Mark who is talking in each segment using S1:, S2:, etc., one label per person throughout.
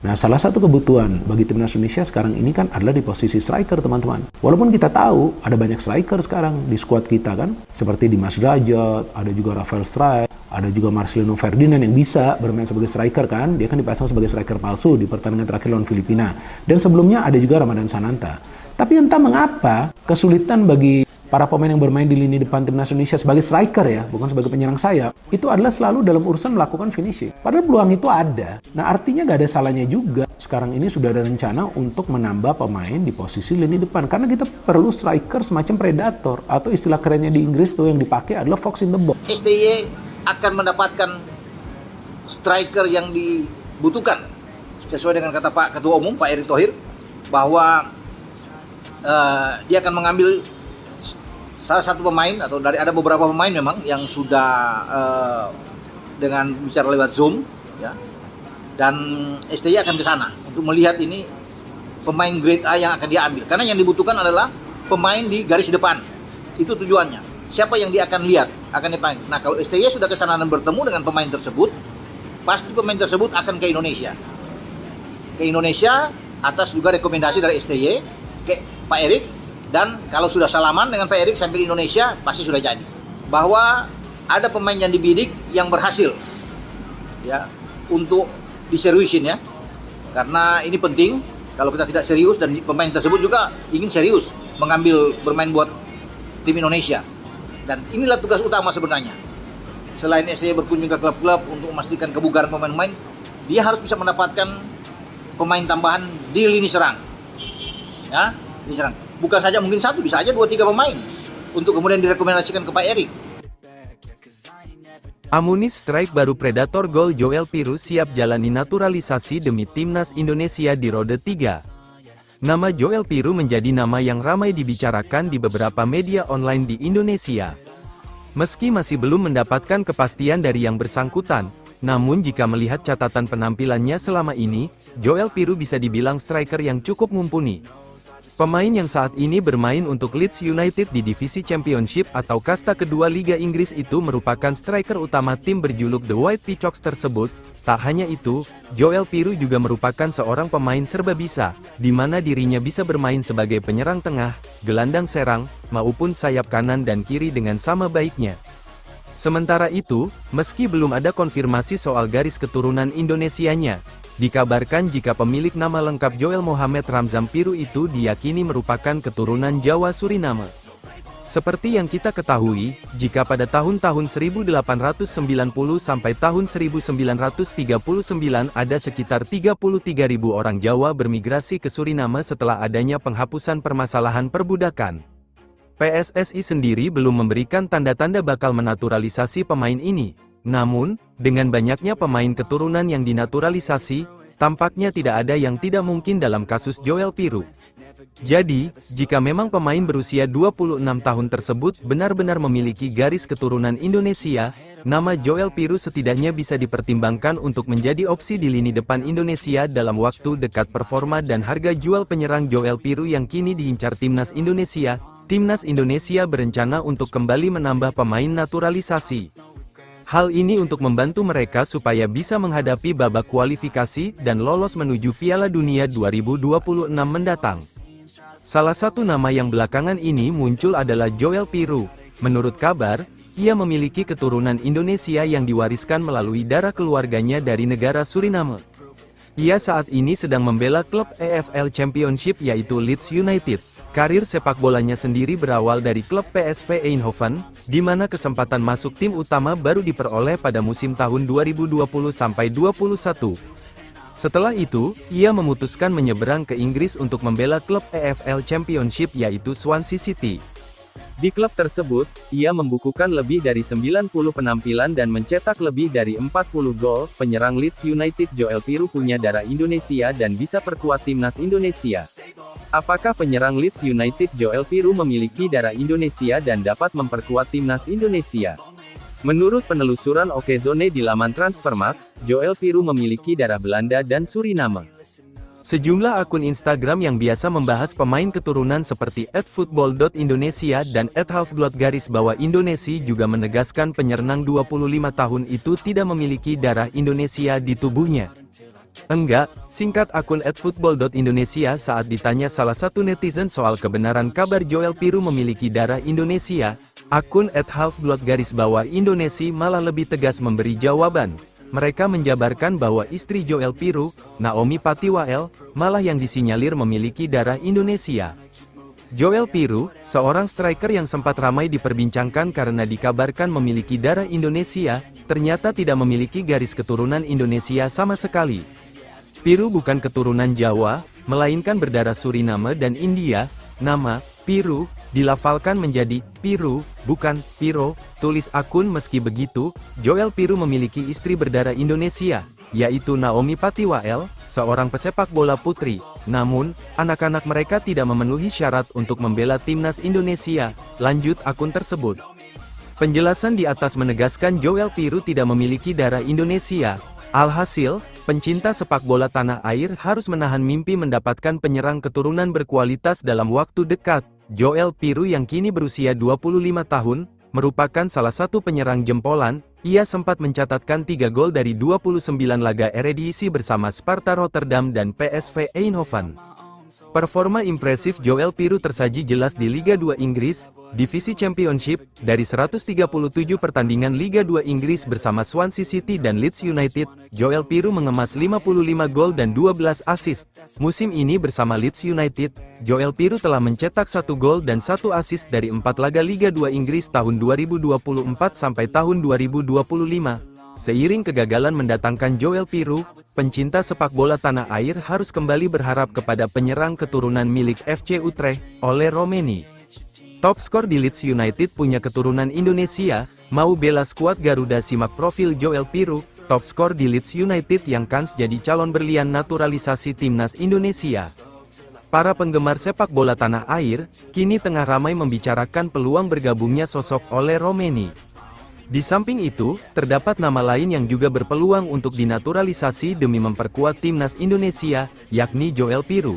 S1: Nah, salah satu kebutuhan bagi timnas Indonesia sekarang ini kan adalah di posisi striker, teman-teman. Walaupun kita tahu ada banyak striker sekarang di skuad kita kan, seperti Dimas Derajat, ada juga Rafael Struijk, ada juga Marcelino Ferdinand yang bisa bermain sebagai striker kan. Dia kan dipasang sebagai striker palsu di pertandingan terakhir lawan Filipina. Dan sebelumnya ada juga Ramadan Sananta. Tapi entah mengapa kesulitan bagi para pemain yang bermain di lini depan timnas Indonesia sebagai striker ya, bukan sebagai penyerang sayap, itu adalah selalu dalam urusan melakukan finishing. Padahal peluang itu ada. Nah, artinya nggak ada salahnya juga. Sekarang ini sudah ada rencana untuk menambah pemain di posisi lini depan. Karena kita perlu striker semacam predator. Atau istilah kerennya di Inggris tuh yang dipakai adalah fox in the box.
S2: STY akan mendapatkan striker yang dibutuhkan. Sesuai dengan kata Pak Ketua Umum, Pak Erick Thohir, bahwa dia akan mengambil salah satu pemain atau dari ada beberapa pemain memang yang sudah dengan bicara lewat Zoom ya, dan STY akan ke sana untuk melihat ini pemain grade A yang akan dia ambil, karena yang dibutuhkan adalah pemain di garis depan. Itu tujuannya. Siapa yang dia akan lihat, akan dipanggil. Nah, kalau STY sudah ke sana dan bertemu dengan pemain tersebut, pasti pemain tersebut akan ke Indonesia. Ke Indonesia atas juga rekomendasi dari STY ke Pak Erick. Dan kalau sudah salaman dengan Pak Erick sampai di Indonesia, pasti sudah jadi. Bahwa ada pemain yang dibidik yang berhasil ya untuk diseriusin ya. Karena ini penting, kalau kita tidak serius dan pemain tersebut juga ingin serius mengambil bermain buat tim Indonesia. Dan inilah tugas utama sebenarnya. Selain STY berkunjung ke klub-klub untuk memastikan kebugaran pemain-pemain, dia harus bisa mendapatkan pemain tambahan di lini serang. Ya, lini serang. Bukan saja mungkin satu, bisa aja 2-3 pemain untuk kemudian direkomendasikan ke Pak Erick.
S3: Amunisi strike baru Predator gol Joel Pirou siap jalani naturalisasi demi timnas Indonesia di Rode 3. Nama Joel Pirou menjadi nama yang ramai dibicarakan di beberapa media online di Indonesia. Meski masih belum mendapatkan kepastian dari yang bersangkutan, namun jika melihat catatan penampilannya selama ini, Joel Pirou bisa dibilang striker yang cukup mumpuni. Pemain yang saat ini bermain untuk Leeds United di divisi Championship atau kasta kedua Liga Inggris itu merupakan striker utama tim berjuluk The White Peacocks tersebut. Tak hanya itu, Joel Pirou juga merupakan seorang pemain serba bisa, di mana dirinya bisa bermain sebagai penyerang tengah, gelandang serang, maupun sayap kanan dan kiri dengan sama baiknya. Sementara itu, meski belum ada konfirmasi soal garis keturunan Indonesianya, dikabarkan jika pemilik nama lengkap Joel Mohamed Ramzam Pirou itu diyakini merupakan keturunan Jawa Suriname. Seperti yang kita ketahui, jika pada tahun-tahun 1890 sampai tahun 1939 ada sekitar 33.000 orang Jawa bermigrasi ke Suriname setelah adanya penghapusan permasalahan perbudakan. PSSI sendiri belum memberikan tanda-tanda bakal menaturalisasi pemain ini. Namun, dengan banyaknya pemain keturunan yang dinaturalisasi, tampaknya tidak ada yang tidak mungkin dalam kasus Joel Pirou. Jadi, jika memang pemain berusia 26 tahun tersebut benar-benar memiliki garis keturunan Indonesia, nama Joel Pirou setidaknya bisa dipertimbangkan untuk menjadi opsi di lini depan Indonesia dalam waktu dekat. Performa dan harga jual penyerang Joel Pirou yang kini diincar timnas Indonesia, timnas Indonesia berencana untuk kembali menambah pemain naturalisasi. Hal ini untuk membantu mereka supaya bisa menghadapi babak kualifikasi dan lolos menuju Piala Dunia 2026 mendatang. Salah satu nama yang belakangan ini muncul adalah Joel Pirou. Menurut kabar, ia memiliki keturunan Indonesia yang diwariskan melalui darah keluarganya dari negara Suriname. Ia saat ini sedang membela klub EFL Championship yaitu Leeds United. Karir sepak bolanya sendiri berawal dari klub PSV Eindhoven, di mana kesempatan masuk tim utama baru diperoleh pada musim tahun 2020-21. Setelah itu, ia memutuskan menyeberang ke Inggris untuk membela klub EFL Championship yaitu Swansea City. Di klub tersebut, ia membukukan lebih dari 90 penampilan dan mencetak lebih dari 40 gol. Penyerang Leeds United Joel Pirou punya darah Indonesia dan bisa perkuat timnas Indonesia. Apakah penyerang Leeds United Joel Pirou memiliki darah Indonesia dan dapat memperkuat timnas Indonesia? Menurut penelusuran Okezone di laman Transfermarkt, Joel Pirou memiliki darah Belanda dan Suriname. Sejumlah akun Instagram yang biasa membahas pemain keturunan seperti @football.indonesia dan @halfblood_Indonesia juga menegaskan penyerang 25 tahun itu tidak memiliki darah Indonesia di tubuhnya. Enggak, singkat akun @football.indonesia saat ditanya salah satu netizen soal kebenaran kabar Joel Piru memiliki darah Indonesia, akun @halfblood_Indonesia malah lebih tegas memberi jawaban. Mereka menjabarkan bahwa istri Joel Piru, Naomi Patiwael, malah yang disinyalir memiliki darah Indonesia. Joel Piru, seorang striker yang sempat ramai diperbincangkan karena dikabarkan memiliki darah Indonesia, ternyata tidak memiliki garis keturunan Indonesia sama sekali. Piru bukan keturunan Jawa, melainkan berdarah Suriname dan India. Nama Piru dilafalkan menjadi Piru, bukan Piro, tulis akun. Meski begitu, Joel Piru memiliki istri berdarah Indonesia, yaitu Naomi Patiwael, seorang pesepak bola putri. Namun, anak-anak mereka tidak memenuhi syarat untuk membela timnas Indonesia, lanjut akun tersebut. Penjelasan di atas menegaskan Joel Piru tidak memiliki darah Indonesia. Alhasil, pencinta sepak bola tanah air harus menahan mimpi mendapatkan penyerang keturunan berkualitas dalam waktu dekat. Joel Piru yang kini berusia 25 tahun, merupakan salah satu penyerang jempolan. Ia sempat mencatatkan 3 gol dari 29 laga Eredivisie bersama Sparta Rotterdam dan PSV Eindhoven. Performa impresif Joel Piru tersaji jelas di Liga 2 Inggris, Divisi Championship. Dari 137 pertandingan Liga 2 Inggris bersama Swansea City dan Leeds United, Joel Piru mengemas 55 gol dan 12 assist. Musim ini bersama Leeds United, Joel Piru telah mencetak 1 gol dan 1 assist dari 4 laga Liga 2 Inggris tahun 2024 sampai tahun 2025. Seiring kegagalan mendatangkan Joel Piru, pencinta sepak bola tanah air harus kembali berharap kepada penyerang keturunan milik FC Utrecht, Ole Romeni. Top skor di Leeds United punya keturunan Indonesia. Mau bela skuad Garuda, simak profil Joel Piru, top skor di Leeds United yang kans jadi calon berlian naturalisasi timnas Indonesia. Para penggemar sepak bola tanah air, kini tengah ramai membicarakan peluang bergabungnya sosok Ole Romeni. Di samping itu, terdapat nama lain yang juga berpeluang untuk dinaturalisasi demi memperkuat timnas Indonesia, yakni Joel Piru.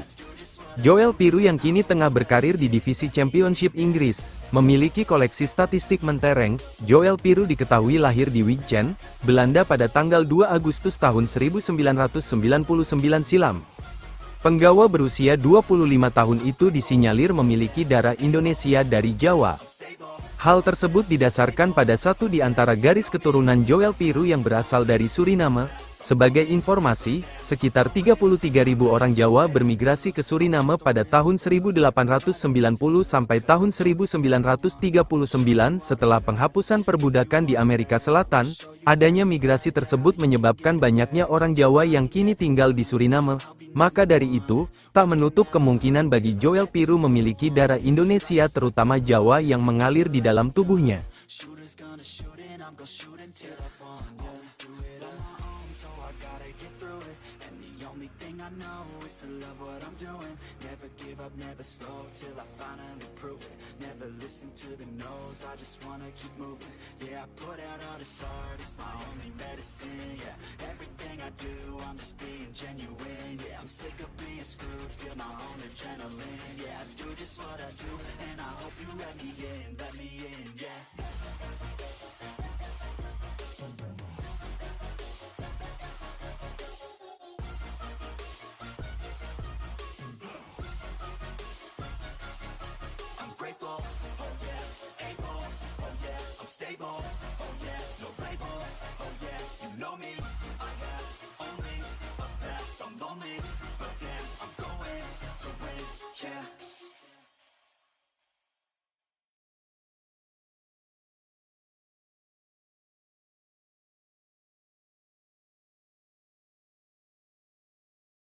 S3: Joel Piru yang kini tengah berkarir di Divisi Championship Inggris, memiliki koleksi statistik mentereng. Joel Piru diketahui lahir di Wijchen, Belanda pada tanggal 2 Agustus tahun 1999 silam. Penggawa berusia 25 tahun itu disinyalir memiliki darah Indonesia dari Jawa. Hal tersebut didasarkan pada satu di antara garis keturunan Joel Piru yang berasal dari Suriname. Sebagai informasi, sekitar 33.000 orang Jawa bermigrasi ke Suriname pada tahun 1890 sampai tahun 1939 setelah penghapusan perbudakan di Amerika Selatan. Adanya migrasi tersebut menyebabkan banyaknya orang Jawa yang kini tinggal di Suriname. Maka dari itu, tak menutup kemungkinan bagi Joel Piru memiliki darah Indonesia, terutama Jawa yang mengalir di dalam tubuhnya.
S4: Never slow till I finally prove it. Never listen to the no's, I just wanna keep moving. Yeah, I put out all this art, it's my only medicine. Yeah, everything I do, I'm just being genuine. Yeah, I'm sick of being screwed, feel my own adrenaline. Yeah, I do just what I do, and I hope you let me in, yeah. Grateful, oh yeah, able, oh yeah, I'm stable.